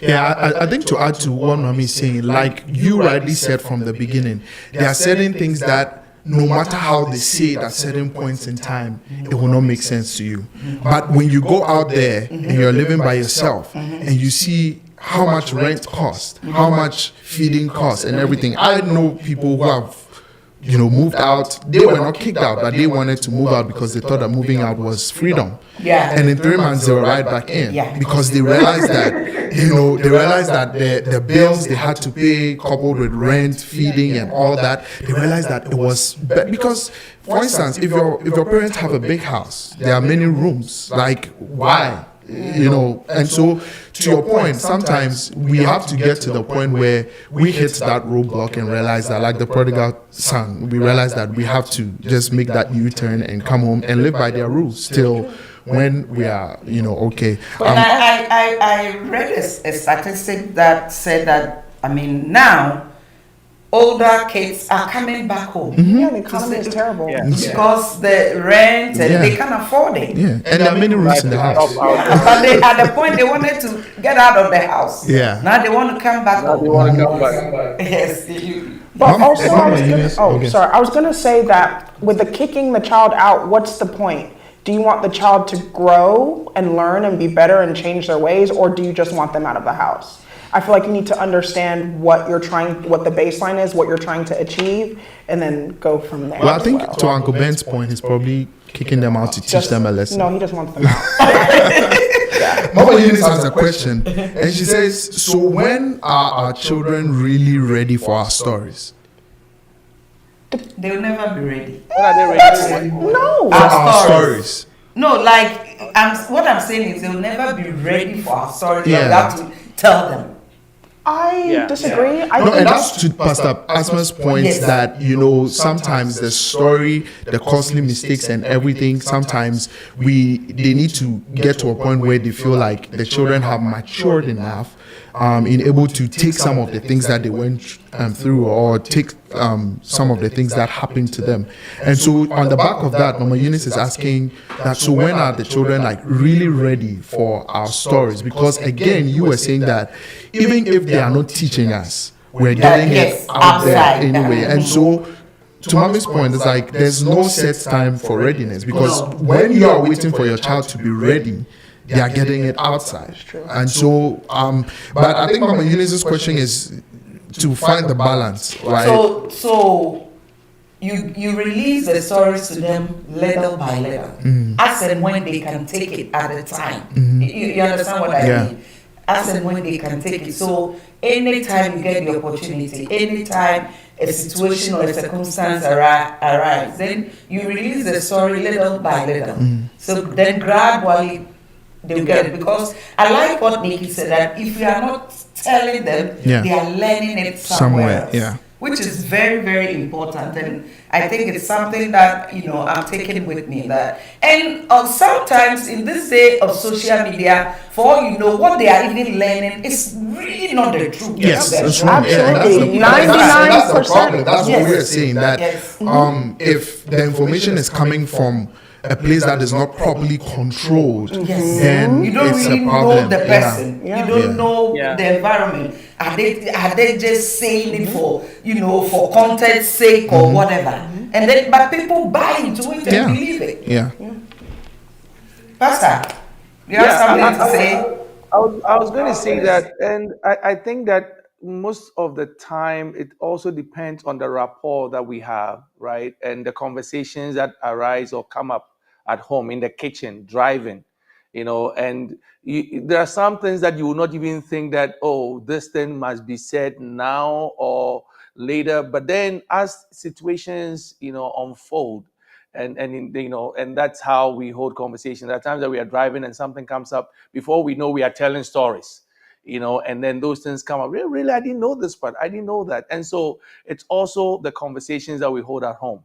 Yeah, I think to add to what Mami is saying, like you rightly said from the beginning, there are certain things that no matter how they say it at certain points in time, it will not make sense to you. But when you go out there and you're living by yourself and you see how much rent costs, how much feeding costs and everything. I know people who have, moved out. They were not kicked out, but they wanted to move out because they thought that moving out was freedom. Yeah. And in 3 months, they were right back in because they realized that, the bills they had to pay, coupled with rent, feeding, and all that, they realized that it was because, for instance, if your parents have a big house, there are many rooms. Like, why? And so to your point, sometimes we have to get to the point where we hit that roadblock and realize that, like the prodigal son, we realize that we have to just make that U-turn and come home and live by their rules till when we are, okay. But I read a statistic that said that, now older kids are coming back home. Yeah, the economy is terrible. Because the rent and they can't afford it. Yeah, and there are many rooms in the house. But at the point they wanted to get out of the house. Yeah. Now they want to come back home. They want to come back. Yes. But also, Okay. I was gonna say that with the kicking the child out, what's the point? Do you want the child to grow and learn and be better and change their ways, or do you just want them out of the house? I feel like you need to understand what the baseline is, what you're trying to achieve, and then go from there. Well, I think to Uncle Ben's point, he's probably kicking them out to teach them a lesson. No, he just wants them out. Mama Eunice has a question, and she says, so when are our children really ready for our stories? They'll never be ready. When are they ready? No. Our stories. No, like what I'm saying is they'll never be ready for our stories. Yeah. You have to tell them. I disagree. I No, think and that's to Pastor Asma's point that, sometimes the story, the costly mistakes and everything, sometimes they need to get to a point where they feel like the children have matured enough in able to take some of the things that they went through or take some of the things that happened to them. And so on the back of that, Mama Eunice is asking that, so when are the children like really ready for our stories? Because again, you were saying that even if they are not teaching us, we're getting it out there anyway. And so to Mommy's point, it's like there's no set time for readiness, because when you are waiting for your child to be ready, they are getting it outside. And so, but I think Mama Eunice's question is to find the balance, right? So you release the stories to them little by little, as and when they can take it at a time. You understand what I mean? As and when they can take it. So anytime you get the opportunity, anytime a situation or a circumstance arrives, then you release the story little by little. So then gradually they'll get it. Because I like what Nikki said, that if we are not telling them, they are learning it somewhere else. Which is very, very important, and I think it's something that I'm taking with me. And sometimes in this day of social media, for all what they are even learning is really not the truth. Yes, that's right. Absolutely, 99%. That's the problem. That's what we're saying. That if the information is coming from a place that is not properly controlled, then you don't it's really a problem. know the person. You don't know the environment. Are they just saying it for for content's sake or whatever? And then but people buy into it and believe it. Pastor, you have something to say? I was going to say that, and I think that most of the time it also depends on the rapport that we have, right? And the conversations that arise or come up at home, in the kitchen, driving. and there are some things that you will not even think that, oh, this thing must be said now or later. But then as situations, unfold, and that's how we hold conversations. There are times that we are driving and something comes up. Before we know, we are telling stories, and then those things come up. Really, I didn't know this part. I didn't know that. And so it's also the conversations that we hold at home.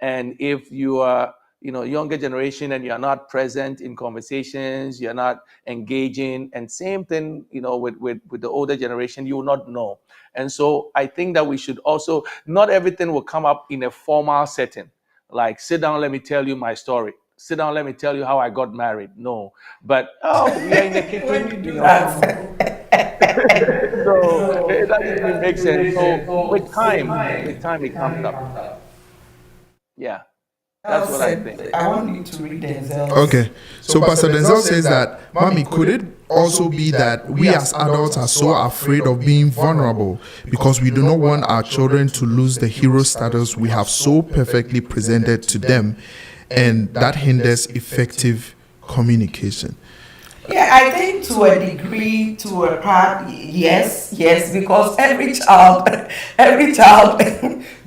And if you are, younger generation, and you're not present in conversations, you're not engaging, and same thing, with the older generation, you will not know. And so I think that we should also, not everything will come up in a formal setting, like sit down, let me tell you my story. Sit down, let me tell you how I got married. No, but we are in the kitchen, so it doesn't even make sense. So with time, it comes up. Yeah. That's what I think. I want you to read Denzel's. Okay, so Pastor Denzel says that, Mommy, could it also be that we as adults are so afraid of being vulnerable because we do not want our children to lose the hero status we have so perfectly presented to them, and that hinders effective communication? Yeah, I think to a degree, to a part, yes, because every child,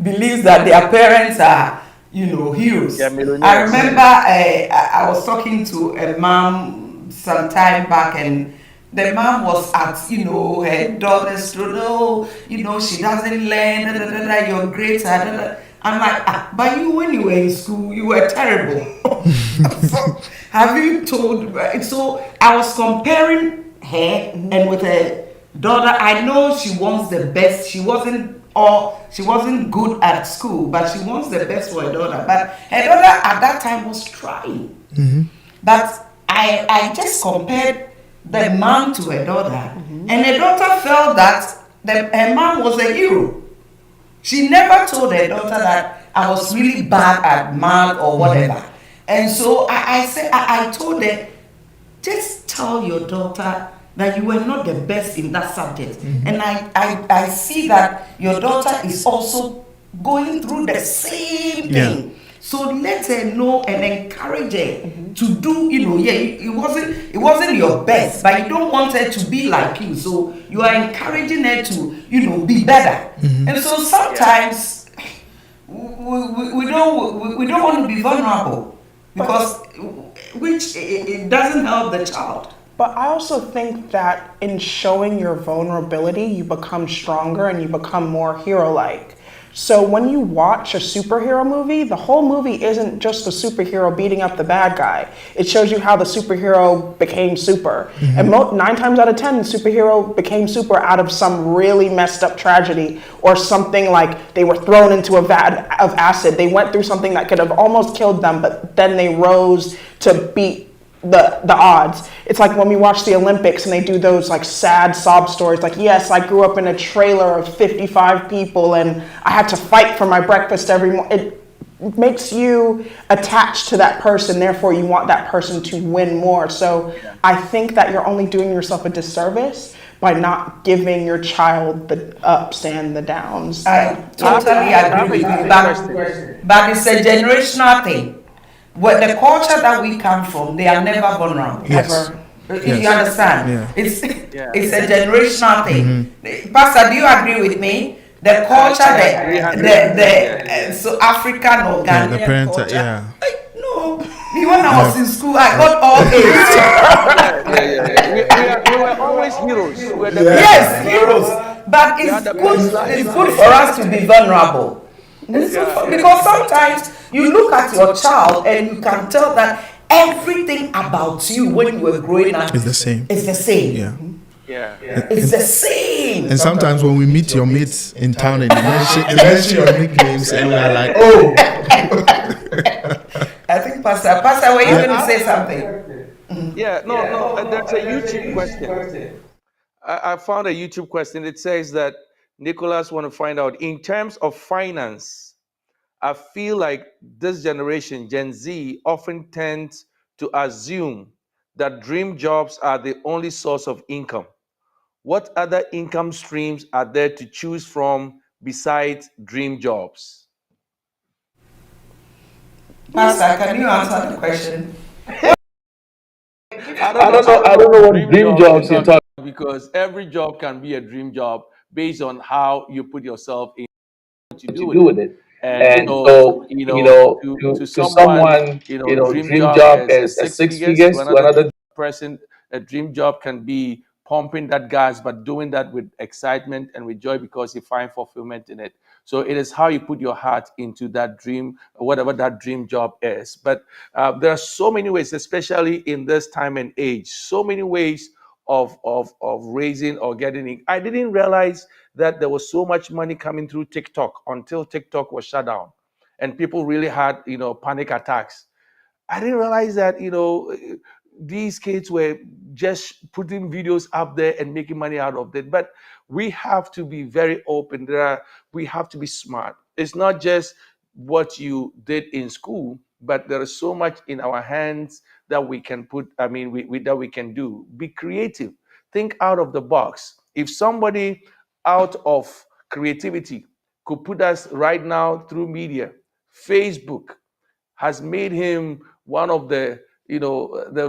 believes that their parents are, heroes. Yeah, millionaires. I remember I was talking to a mom some time back, and the mom was at, her daughter's throat. She doesn't learn, your grades are, I'm like, but you, when you were in school, you were terrible. So, have you told? So I was comparing her, and with her daughter, I know she wants the best. She wasn't good at school, but she wants the best for her daughter. But her daughter at that time was trying. Mm-hmm. But I just compared the mom to her daughter, and her daughter felt that her mom was a hero. She never told her daughter that I was really bad at math or whatever. And so I told her, just tell your daughter that you were not the best in that subject. And I see that your daughter is also going through the same thing. Yeah. So let her know and encourage her to do, it wasn't your best, but you don't want her to be like you. So you are encouraging her to, be better. And so sometimes we don't want to be vulnerable, because which it doesn't help the child. But I also think that in showing your vulnerability, you become stronger and you become more hero-like. So when you watch a superhero movie, the whole movie isn't just the superhero beating up the bad guy. It shows you how the superhero became super. And 9 times out of 10, the superhero became super out of some really messed up tragedy, or something like they were thrown into a vat of acid. They went through something that could have almost killed them, but then they rose to beat the odds. It's like when we watch the Olympics and they do those like sad sob stories, like, yes, I grew up in a trailer of 55 people and I had to fight for my breakfast every morning. It makes you attached to that person, therefore you want that person to win more. So I think that you're only doing yourself a disservice by not giving your child the ups and the downs. I totally agree with you, but it's a generational thing. Well, the culture that we come from, they are never vulnerable. Yes. Yes. You understand? Yeah. It's a generational thing. Pastor, do you agree with me? The culture, so African or Ghanaian the parental, culture. No, when I was in school, I got all A's. We were always heroes. Yes, heroes. But it's good for us to be vulnerable. Because sometimes you look at your child and you can tell that everything about you when you were growing up is the same. It's the same. Yeah. It's the same. And sometimes when we meet your mates in town and you mention your nicknames, and we're like, oh. I think Pastor, were you going to say something? Yeah, no. There's a YouTube question. I found a YouTube question. It says that Nicholas want to find out, in terms of finance, I feel like this generation, Gen Z, often tends to assume that dream jobs are the only source of income. What other income streams are there to choose from besides dream jobs? Pastor, can you answer the question? I don't know what dream jobs you're talking about, because every job can be a dream job based on how you put yourself in, what you do with it. And so, to someone, dream job is a six figures. To another person, a dream job can be pumping that gas, but doing that with excitement and with joy because you find fulfillment in it. So it is how you put your heart into that dream, whatever that dream job is. But there are so many ways, especially in this time and age, so many ways of raising or getting it. I didn't realize that there was so much money coming through TikTok until TikTok was shut down, and people really had panic attacks. I didn't realize that these kids were just putting videos up there and making money out of it. But we have to be very open. We have to be smart. It's not just what you did in school, but there is so much in our hands that we can put. I mean, that we can do. Be creative. Think out of the box. If somebody out of creativity could put us right now through media, Facebook has made him one of the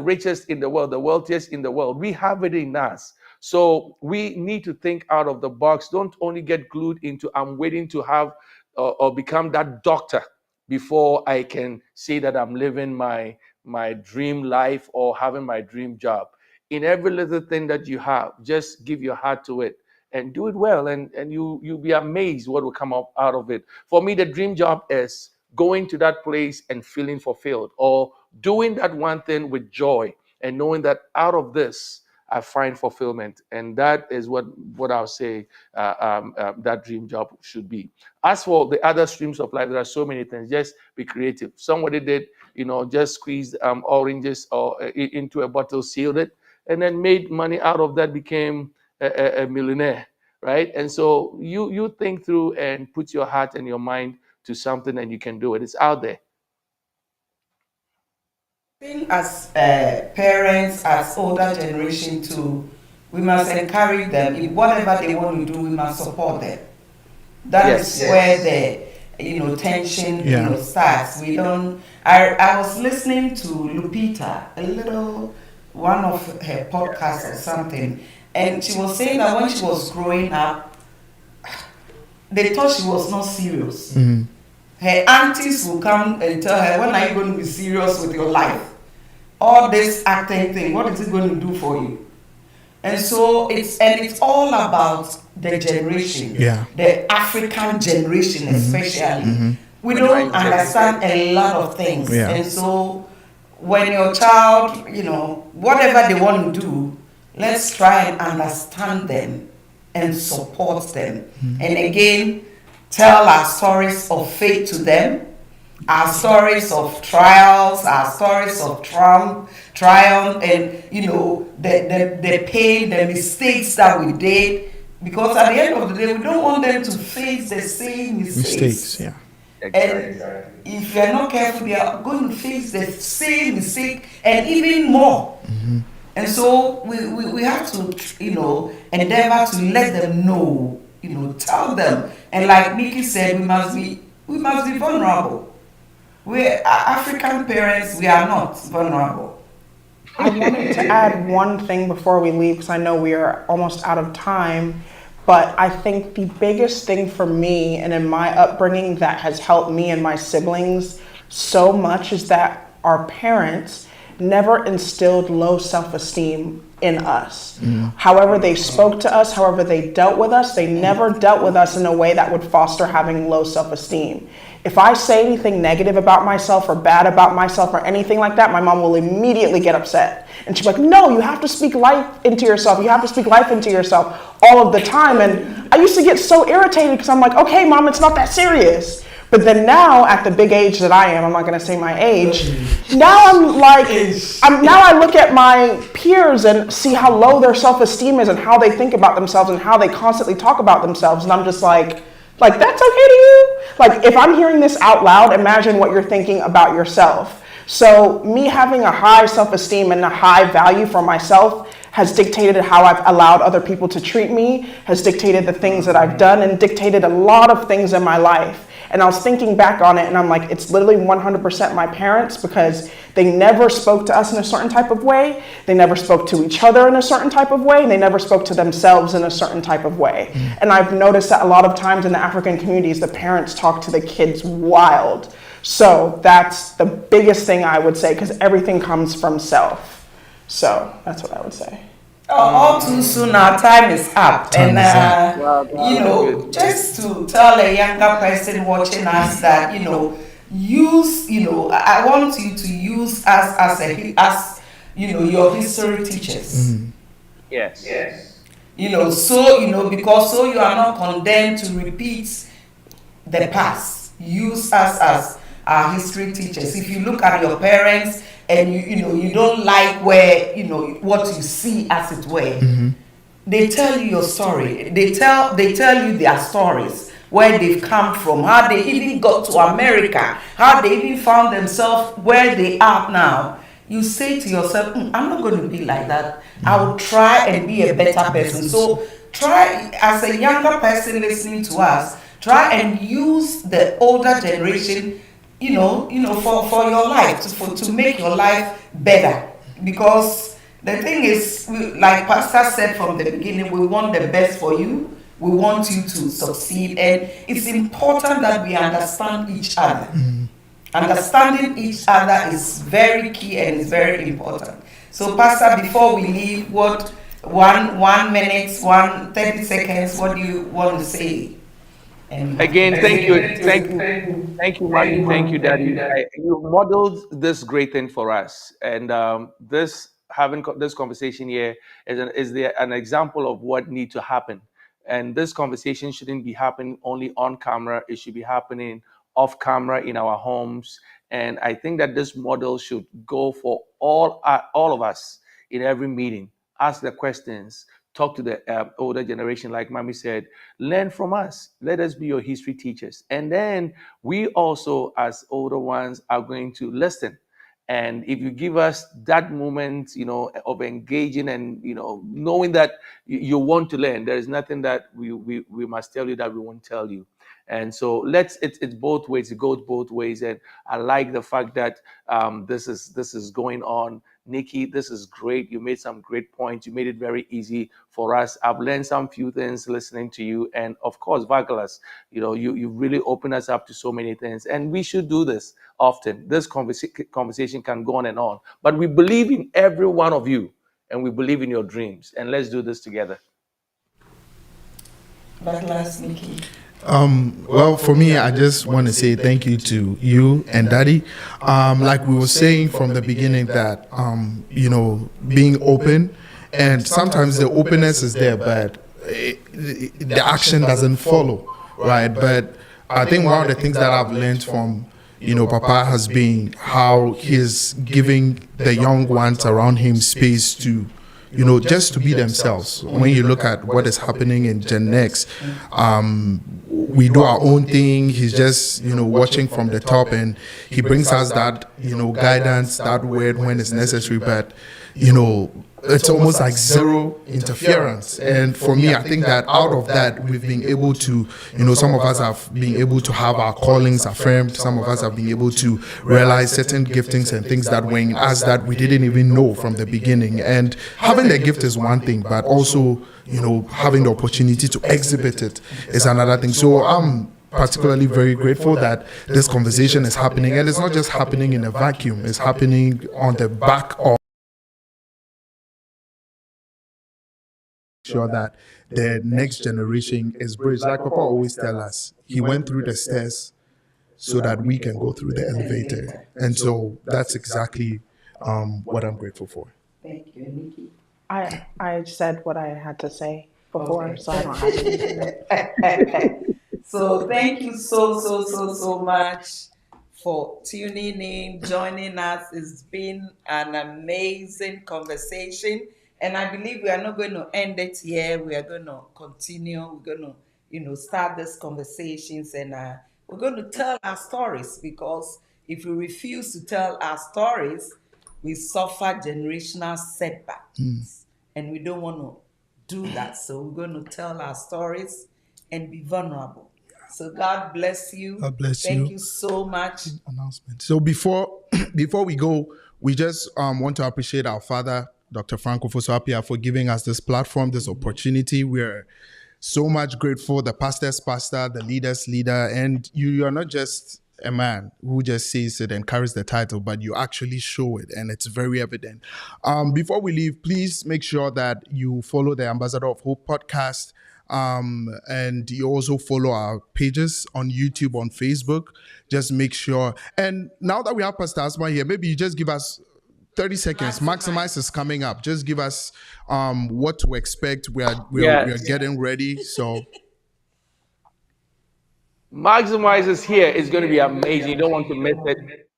richest in the world, the wealthiest in the world. We have it in us. So we need to think out of the box. Don't only get glued into I'm waiting to have or become that doctor before I can say that I'm living my dream life or having my dream job. In every little thing that you have, just give your heart to it and do it well, and you'll be amazed what will come up out of it. For me, the dream job is going to that place and feeling fulfilled, or doing that one thing with joy and knowing that out of this I find fulfillment. And that is what I'll say that dream job should be. As for the other streams of life, there are so many things. Just be creative. Somebody did just squeezed oranges or into a bottle, sealed it, and then made money out of that, became a millionaire, right? And so you think through and put your heart and your mind to something, and you can do it. It's out there. As parents, as older generation too, we must encourage them. If whatever they want to do, we must support them. That is where the tension starts. We don't. I was listening to Lupita, a little one of her podcasts or something, and she was saying that when she was growing up, they thought she was not serious. Mm-hmm. Her aunties will come and tell her, when are you going to be serious with your life? All this acting thing, what is it going to do for you? And so it's all about the generation, the African generation especially. Mm-hmm. We don't understand a lot of things. Yeah. And so when your child, whatever they want to do, let's try and understand them and support them. Mm-hmm. And again, tell our stories of faith to them, our stories of trials, our stories of triumph, and the pain, the mistakes that we did. Because at the end of the day, we don't want them to face the same mistakes. Yeah. And if you're not careful, they are going to face the same mistake and even more. Mm-hmm. And so we have to, endeavor to let them know, tell them. And like Nikki said, we must be vulnerable. We're African parents, we are not vulnerable. I wanted to add one thing before we leave, because I know we are almost out of time. But I think the biggest thing for me and in my upbringing that has helped me and my siblings so much is that our parents never instilled low self-esteem in us. Mm. However they spoke to us, however they dealt with us, they never dealt with us in a way that would foster having low self-esteem. If I say anything negative about myself or bad about myself or anything like that, my mom will immediately get upset. And she's like, no, you have to speak life into yourself. You have to speak life into yourself all of the time. And I used to get so irritated because I'm like, okay, mom, it's not that serious. But then now at the big age that I am, I'm not going to say my age, now I'm like, now I look at my peers and see how low their self-esteem is and how they think about themselves and how they constantly talk about themselves. And I'm just like, that's okay to you? Like, if I'm hearing this out loud, imagine what you're thinking about yourself. So me having a high self-esteem and a high value for myself has dictated how I've allowed other people to treat me, has dictated the things that I've done, and dictated a lot of things in my life. And I was thinking back on it, and I'm like, it's literally 100% my parents, because they never spoke to us in a certain type of way. They never spoke to each other in a certain type of way, and they never spoke to themselves in a certain type of way. And I've noticed that a lot of times in the African communities, the parents talk to the kids wild. So that's the biggest thing I would say, because everything comes from self. So that's what I would say. All too soon, our time is up. Time is up. You know, just to tell a younger person watching us that, use, I want you to use us as your history teachers. Yes. Because so you are not condemned to repeat the past. Use us as our history teachers. If you look at your parents and you don't like where what you see, as it were, they tell you your story. They tell you their stories, where they've come from, how they even got to America, how they even found themselves where they are now. You say to yourself, I'm not going to be like that. I will try and be a better person. So try, as a younger person listening to us, try and use the older generation, for your life, to make your life better. Because the thing is, like Pastor said from the beginning, we want the best for you. We want you to succeed, and it's important that we understand each other. Understanding each other is very key and is very important. So, Pastor, before we leave, what 1 minute, 30 seconds, what do you want to say? Again, thank you, Mommy. Thank you, Daddy. You modeled this great thing for us, and this conversation here is an example of what need to happen. And this conversation shouldn't be happening only on camera; it should be happening off camera in our homes. And I think that this model should go for all of us in every meeting. Ask the questions. Talk to the older generation, like Mommy said. Learn from us. Let us be your history teachers. And then we also, as older ones, are going to listen. And if you give us that moment, of engaging and, knowing that you want to learn, there is nothing that we must tell you that we won't tell you. And so it's both ways. It goes both ways. And I like the fact that this is going on. Nikki, this is great. You made some great points. You made it very easy for us. I've learned some few things listening to you. And of course, Vagalas, you really open us up to so many things. And we should do this often. This conversation can go on and on. But we believe in every one of you, and we believe in your dreams. And let's do this together. Vagalas, Nikki. Well, for me, I just want to say thank you to you and Daddy. Like we were saying from the beginning that, being open, and sometimes the openness is there, but the action doesn't follow, right? But I think one of the things that I've learned from, Papa has been how he's giving the young ones around him space to, just to be themselves. When you look at what is happening in Gen Next, we do our own thing. He's just, watching from the top, and he brings us that, guidance, that word when it's necessary. But, it's almost like zero interference. And for me, I think that out of that, we've been able to, some of us have been able to have our callings affirmed. Some of us have been able to realize certain giftings and things that were in us that we didn't even know from the beginning. And having the gift is one thing, but also, having the opportunity to exhibit it is another thing. So I'm particularly very grateful that this conversation is happening. And it's not just happening in a vacuum. It's happening on the back of sure that the next generation is bridged. Like Papa always tell us, he went through the stairs so that we can go through the elevator. And so that's exactly what I'm grateful for. Thank you, Nikki. I said what I had to say before, so I don't have anything. So thank you so much for tuning in, joining us. It's been an amazing conversation. And I believe we are not going to end it here. We are going to continue. We're going to, start these conversations, and we're going to tell our stories, because if we refuse to tell our stories, we suffer generational setbacks. And we don't want to do that. So we're going to tell our stories and be vulnerable. So God bless you. God bless Thank you. you so much. Announcement. So before we go, we just want to appreciate our father, Dr. Frank Ofosu-Appiah, for giving us this platform, this opportunity. We're so much grateful. The pastor's pastor, the leader's leader, and you are not just a man who just says it and carries the title, but you actually show it, and it's very evident. Before we leave, please make sure that you follow the Ambassador of Hope podcast. And you also follow our pages on YouTube, on Facebook. Just make sure. And now that we have Pastor Asma here, maybe you just give us 30 seconds. Maximize is coming up. Just give us what to expect. We're getting ready. So Maximize is here. It's going to be amazing. You don't want to miss it.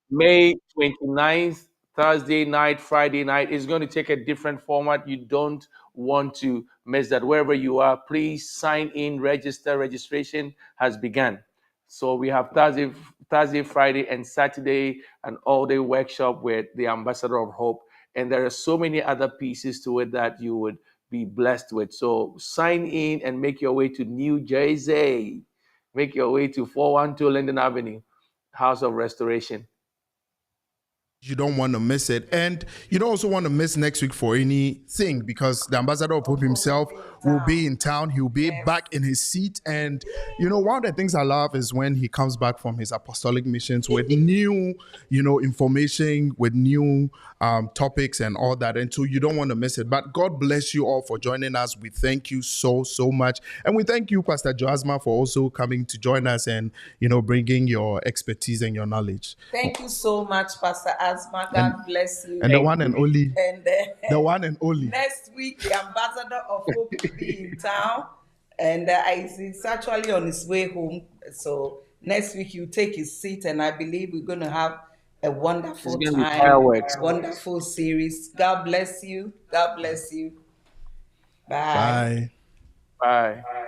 May 29th, Thursday night, Friday night. Is going to take a different format. You don't want to miss that. Wherever you are, please sign in, register. Registration has begun. So we have Thursday, Friday, and Saturday, an all-day workshop with the Ambassador of Hope. And there are so many other pieces to it that you would be blessed with. So sign in and make your way to New Jersey. Make your way to 412 Linden Avenue, House of Restoration. you don't want to miss it. And you don't also want to miss next week for anything, because the Ambassador of Hope himself will be in town. He'll be back in his seat. And, one of the things I love is when he comes back from his apostolic missions with new, information, with new topics and all that. And so you don't want to miss it. But God bless you all for joining us. We thank you so, so much. And we thank you, Pastor Joasma, for also coming to join us and, bringing your expertise and your knowledge. Thank you so much, Pastor Asma. God bless you. And the one and only. And the one and only. Next week, the Ambassador of Hope will be in town. And he's actually on his way home. So next week, you take his seat. And I believe we're going to have a wonderful time. Wonderful series. God bless you. God bless you. Bye. Bye. Bye.